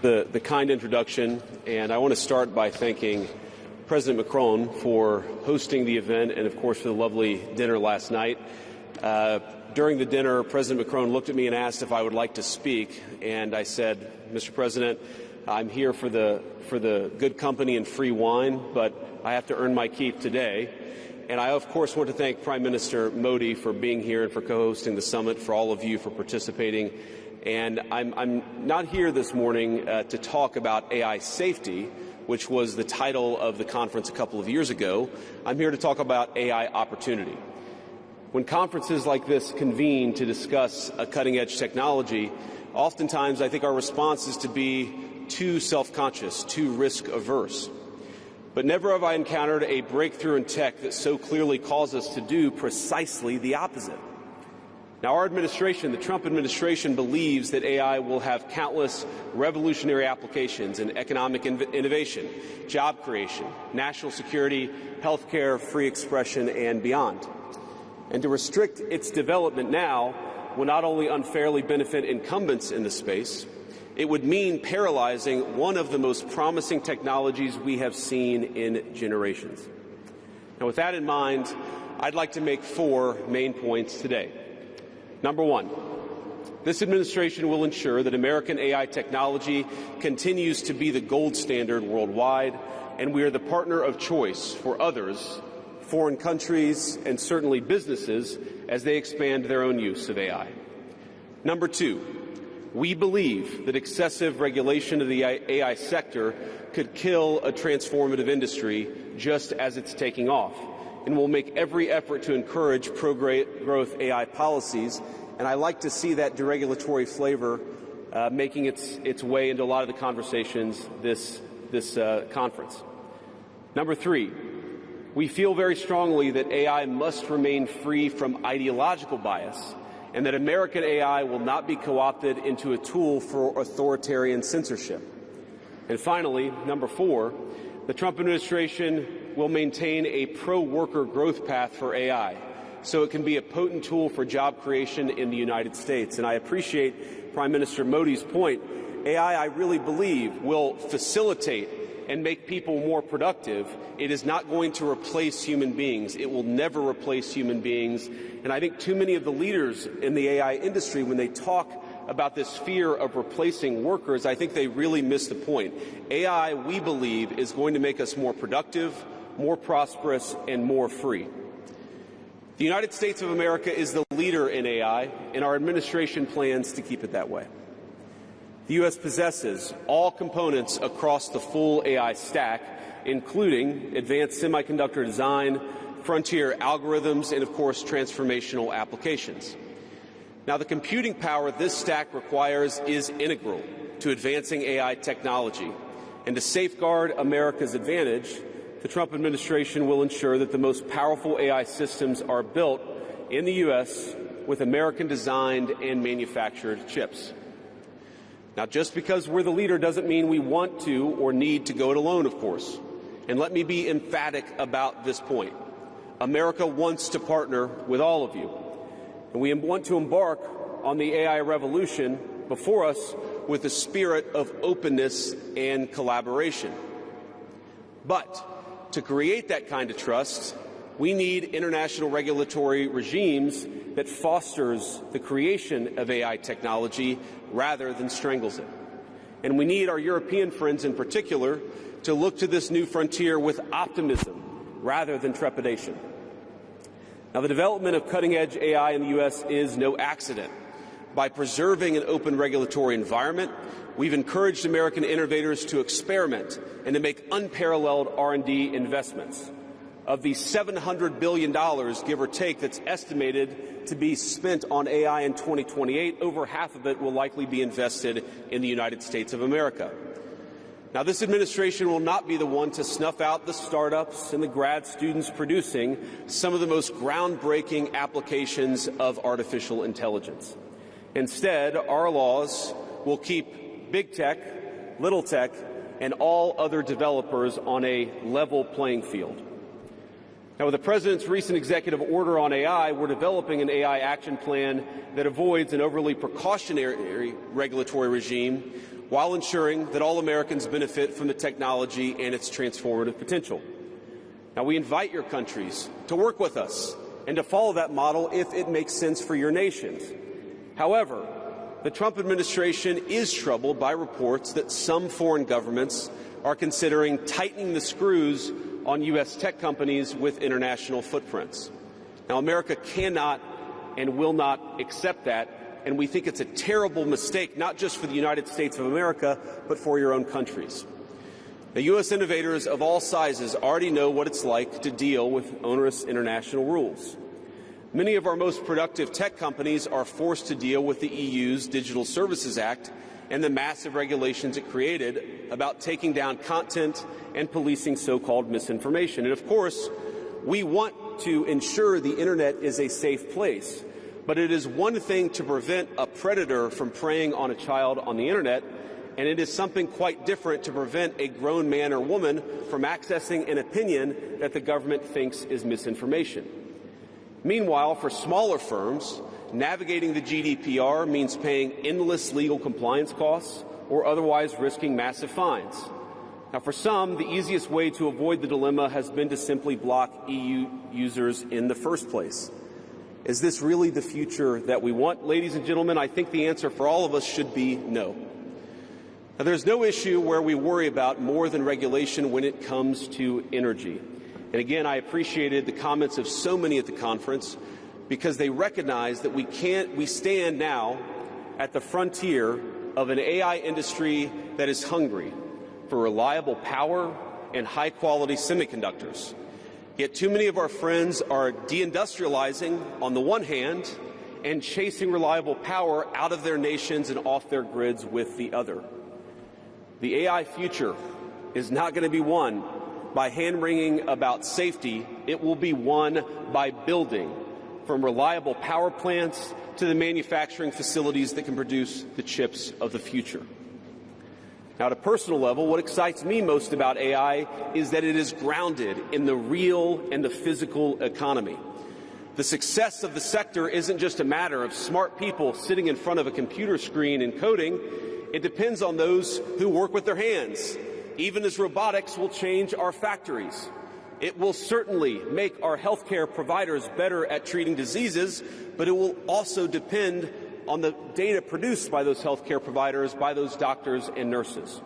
the kind introduction, and I want to start by thanking President Macron for hosting the event and, of course, for the lovely dinner last night. During the dinner, President Macron looked at me and asked if I would like to speak, and I said, Mr. President, I'm here for the good company and free wine, but I have to earn my keep today. And I, of course, want to thank Prime Minister Modi for being here and for co-hosting the summit, for all of you for participating. And I'm not here this morning to talk about AI safety, which was the title of the conference a couple of years ago. I'm here to talk about AI opportunity. When conferences like this convene to discuss a cutting-edge technology, oftentimes I think our response is to be too self-conscious, too risk-averse. But never have I encountered a breakthrough in tech that so clearly calls us to do precisely the opposite. Now, our administration, the Trump administration, believes that AI will have countless revolutionary applications in economic innovation, job creation, national security, healthcare, free expression, and beyond. And to restrict its development now will not only unfairly benefit incumbents in the space, it would mean paralyzing one of the most promising technologies we have seen in generations. Now, with that in mind, I'd like to make 4 main points today. Number 1, this administration will ensure that American AI technology continues to be the gold standard worldwide, and we are the partner of choice for others, foreign countries, and certainly businesses as they expand their own use of AI. Number 2, we believe that excessive regulation of the AI sector could kill a transformative industry just as it's taking off, and will make every effort to encourage pro-growth AI policies. And I like to see that deregulatory flavor making its way into a lot of the conversations this conference. Number 3, we feel very strongly that AI must remain free from ideological bias, and that American AI will not be co-opted into a tool for authoritarian censorship. And finally, number 4, the Trump administration will maintain a pro-worker growth path for AI, so it can be a potent tool for job creation in the United States. And I appreciate Prime Minister Modi's point. AI, I really believe, will facilitate and make people more productive. It is not going to replace human beings. It will never replace human beings. And I think too many of the leaders in the AI industry, when they talk about this fear of replacing workers, I think they really miss the point. AI, we believe, is going to make us more productive, more prosperous, and more free. The United States of America is the leader in AI, and our administration plans to keep it that way. The U.S. possesses all components across the full AI stack, including advanced semiconductor design, frontier algorithms, and, of course, transformational applications. Now, the computing power this stack requires is integral to advancing AI technology. And to safeguard America's advantage, the Trump administration will ensure that the most powerful AI systems are built in the U.S. with American-designed and manufactured chips. Now, just because we're the leader doesn't mean we want to or need to go it alone, of course. And let me be emphatic about this point. America wants to partner with all of you. And we want to embark on the AI revolution before us with a spirit of openness and collaboration. But to create that kind of trust, we need international regulatory regimes that fosters the creation of AI technology rather than strangles it. And we need our European friends in particular to look to this new frontier with optimism rather than trepidation. Now, the development of cutting-edge AI in the U.S. is no accident. By preserving an open regulatory environment, we've encouraged American innovators to experiment and to make unparalleled R&D investments. Of the $700 billion, give or take, that's estimated to be spent on AI in 2028, over half of it will likely be invested in the United States of America. Now, this administration will not be the one to snuff out the startups and the grad students producing some of the most groundbreaking applications of artificial intelligence. Instead, our laws will keep big tech, little tech, and all other developers on a level playing field. Now, with the President's recent executive order on AI, we're developing an AI action plan that avoids an overly precautionary regulatory regime while ensuring that all Americans benefit from the technology and its transformative potential. Now, we invite your countries to work with us and to follow that model if it makes sense for your nations. However, the Trump administration is troubled by reports that some foreign governments are considering tightening the screws on U.S. tech companies with international footprints. Now, America cannot and will not accept that, and we think it's a terrible mistake, not just for the United States of America, but for your own countries. The U.S. innovators of all sizes already know what it's like to deal with onerous international rules. Many of our most productive tech companies are forced to deal with the EU's Digital Services Act and the massive regulations it created about taking down content and policing so-called misinformation. And of course, we want to ensure the Internet is a safe place, but it is one thing to prevent a predator from preying on a child on the Internet, and it is something quite different to prevent a grown man or woman from accessing an opinion that the government thinks is misinformation. Meanwhile, for smaller firms, navigating the GDPR means paying endless legal compliance costs or otherwise risking massive fines. Now, for some, the easiest way to avoid the dilemma has been to simply block EU users in the first place. Is this really the future that we want? Ladies and gentlemen, I think the answer for all of us should be no. Now, there's no issue where we worry about more than regulation when it comes to energy. And again, I appreciated the comments of so many at the conference because they recognize that we stand now at the frontier of an AI industry that is hungry for reliable power and high-quality semiconductors. Yet too many of our friends are deindustrializing on the one hand and chasing reliable power out of their nations and off their grids with the other. The AI future is not going to be won by hand-wringing about safety. It will be won by building, from reliable power plants to the manufacturing facilities that can produce the chips of the future. Now, at a personal level, what excites me most about AI is that it is grounded in the real and the physical economy. The success of the sector isn't just a matter of smart people sitting in front of a computer screen and coding. It depends on those who work with their hands, even as robotics will change our factories. It will certainly make our healthcare providers better at treating diseases, but it will also depend on the data produced by those healthcare providers, by those doctors and nurses.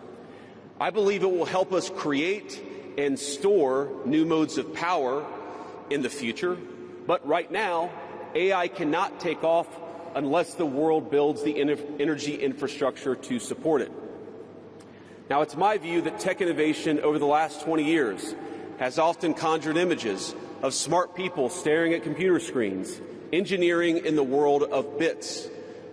I believe it will help us create and store new modes of power in the future, but right now, AI cannot take off unless the world builds the energy infrastructure to support it. Now, it's my view that tech innovation over the last 20 years has often conjured images of smart people staring at computer screens, engineering in the world of bits.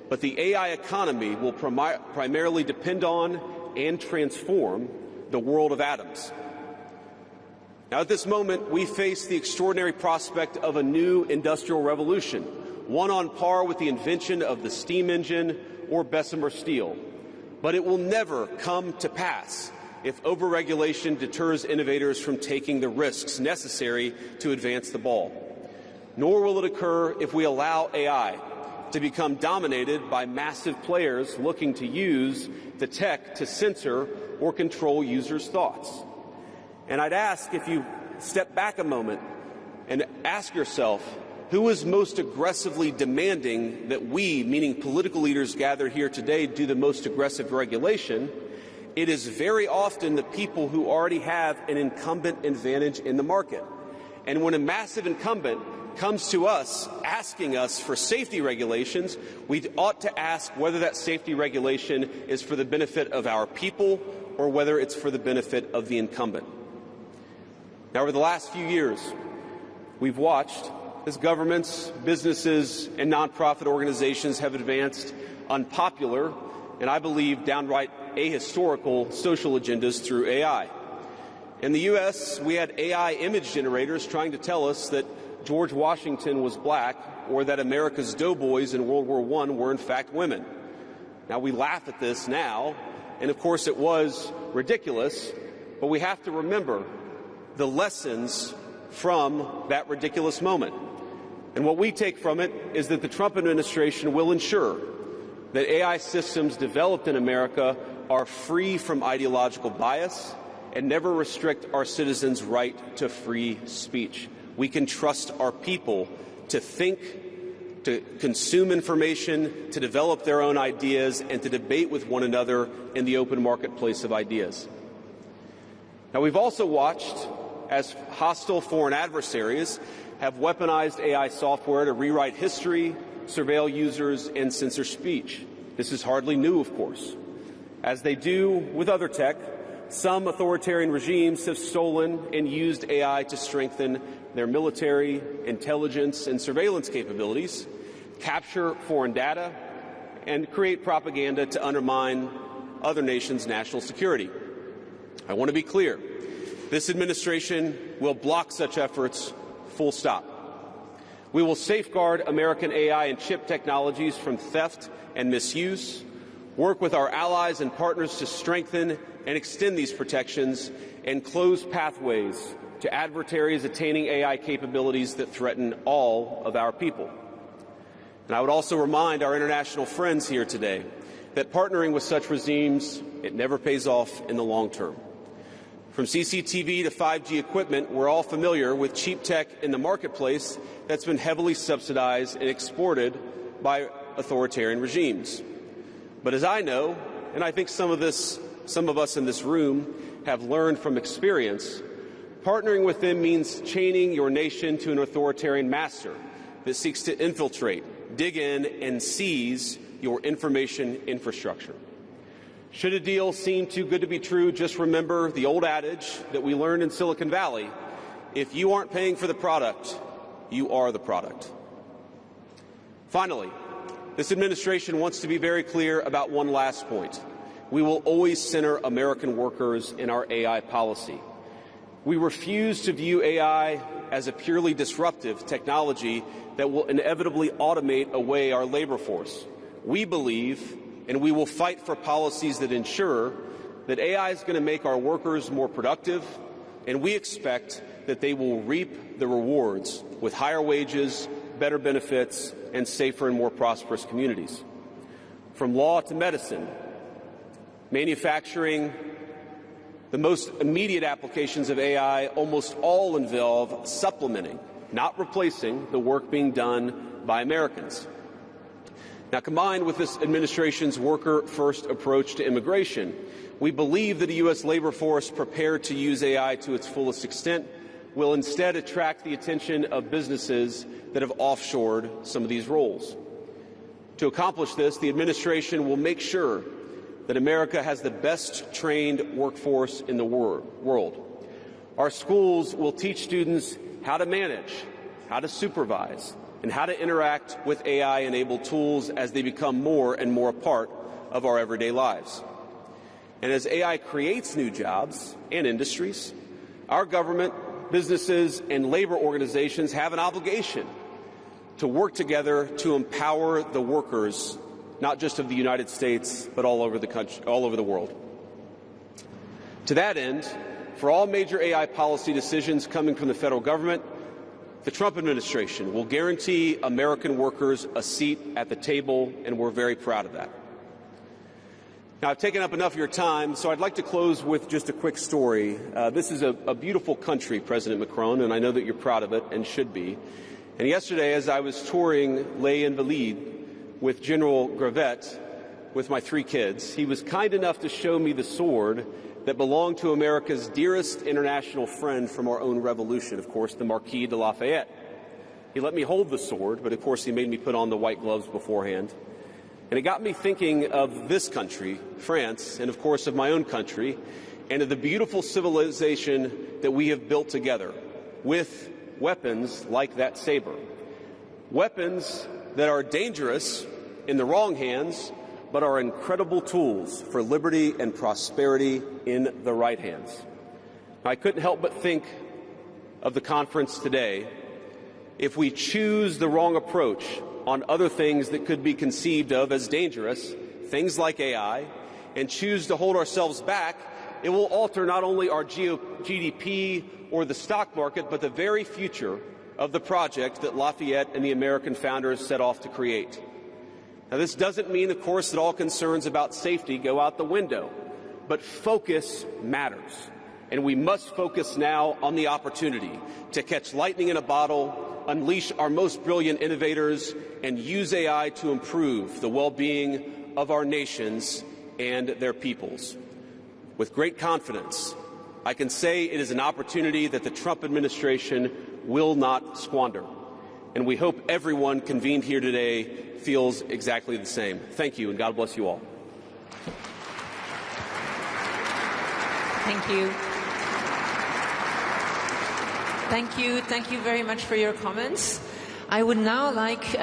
But the AI economy will primarily depend on and transform the world of atoms. Now, at this moment, we face the extraordinary prospect of a new industrial revolution, one on par with the invention of the steam engine or Bessemer steel. But it will never come to pass if overregulation deters innovators from taking the risks necessary to advance the ball. Nor will it occur if we allow AI to become dominated by massive players looking to use the tech to censor or control users' thoughts. And I'd ask, if you step back a moment and ask yourself, who is most aggressively demanding that we, meaning political leaders gathered here today, do the most aggressive regulation? It is very often the people who already have an incumbent advantage in the market. And when a massive incumbent comes to us asking us for safety regulations, we ought to ask whether that safety regulation is for the benefit of our people or whether it's for the benefit of the incumbent. Now, over the last few years, we've watched as governments, businesses, and nonprofit organizations have advanced unpopular and, I believe, downright ahistorical social agendas through AI. In the U.S., we had AI image generators trying to tell us that George Washington was black or that America's doughboys in World War I were in fact women. Now, we laugh at this now, and of course it was ridiculous, but we have to remember the lessons from that ridiculous moment. And what we take from it is that the Trump administration will ensure that AI systems developed in America are free from ideological bias and never restrict our citizens' right to free speech. We can trust our people to think, to consume information, to develop their own ideas, and to debate with one another in the open marketplace of ideas. Now, we've also watched as hostile foreign adversaries have weaponized AI software to rewrite history, surveil users, and censor speech. This is hardly new, of course. As they do with other tech, some authoritarian regimes have stolen and used AI to strengthen their military, intelligence, and surveillance capabilities, capture foreign data, and create propaganda to undermine other nations' national security. I want to be clear. This administration will block such efforts, full stop. We will safeguard American AI and chip technologies from theft and misuse, work with our allies and partners to strengthen and extend these protections, and close pathways to adversaries attaining AI capabilities that threaten all of our people. And I would also remind our international friends here today that partnering with such regimes, it never pays off in the long term. From CCTV to 5G equipment, we're all familiar with cheap tech in the marketplace that's been heavily subsidized and exported by authoritarian regimes. But as I know, and I think some of us in this room have learned from experience, partnering with them means chaining your nation to an authoritarian master that seeks to infiltrate, dig in, and seize your information infrastructure. Should a deal seem too good to be true, just remember the old adage that we learned in Silicon Valley: if you aren't paying for the product, you are the product. Finally, this administration wants to be very clear about one last point. We will always center American workers in our AI policy. We refuse to view AI as a purely disruptive technology that will inevitably automate away our labor force. We believe, and we will fight for policies that ensure that AI is going to make our workers more productive, and we expect that they will reap the rewards with higher wages, better benefits, and safer and more prosperous communities. From law to medicine, manufacturing, the most immediate applications of AI almost all involve supplementing, not replacing, the work being done by Americans. Now, combined with this administration's worker-first approach to immigration, we believe that a U.S. labor force prepared to use AI to its fullest extent will instead attract the attention of businesses that have offshored some of these roles. To accomplish this, the administration will make sure that America has the best trained workforce in the world. Our schools will teach students how to manage, how to supervise, and how to interact with AI-enabled tools as they become more and more a part of our everyday lives. And as AI creates new jobs and industries, our government, businesses, and labor organizations have an obligation to work together to empower the workers, not just of the United States, but all over the country, all over the world. To that end, for all major AI policy decisions coming from the federal government, the Trump administration will guarantee American workers a seat at the table, and we're very proud of that. Now, I've taken up enough of your time, so I'd like to close with just a quick story. This is a beautiful country, President Macron, and I know that you're proud of it and should be. And yesterday, as I was touring Les Invalides with General Gravette with my 3 kids, he was kind enough to show me the sword that belonged to America's dearest international friend from our own revolution, of course, the Marquis de Lafayette. He let me hold the sword, but of course he made me put on the white gloves beforehand. And it got me thinking of this country, France, and of course of my own country, and of the beautiful civilization that we have built together with weapons like that saber. Weapons that are dangerous in the wrong hands, but are incredible tools for liberty and prosperity in the right hands. I couldn't help but think of the conference today. If we choose the wrong approach on other things that could be conceived of as dangerous, things like AI, and choose to hold ourselves back, it will alter not only our GDP or the stock market, but the very future of the project that Lafayette and the American founders set off to create. Now, this doesn't mean, of course, that all concerns about safety go out the window, but focus matters. And we must focus now on the opportunity to catch lightning in a bottle, unleash our most brilliant innovators, and use AI to improve the well-being of our nations and their peoples. With great confidence, I can say it is an opportunity that the Trump administration will not squander. And we hope everyone convened here today feels exactly the same. Thank you, and God bless you all. Thank you. Thank you very much for your comments. I would now like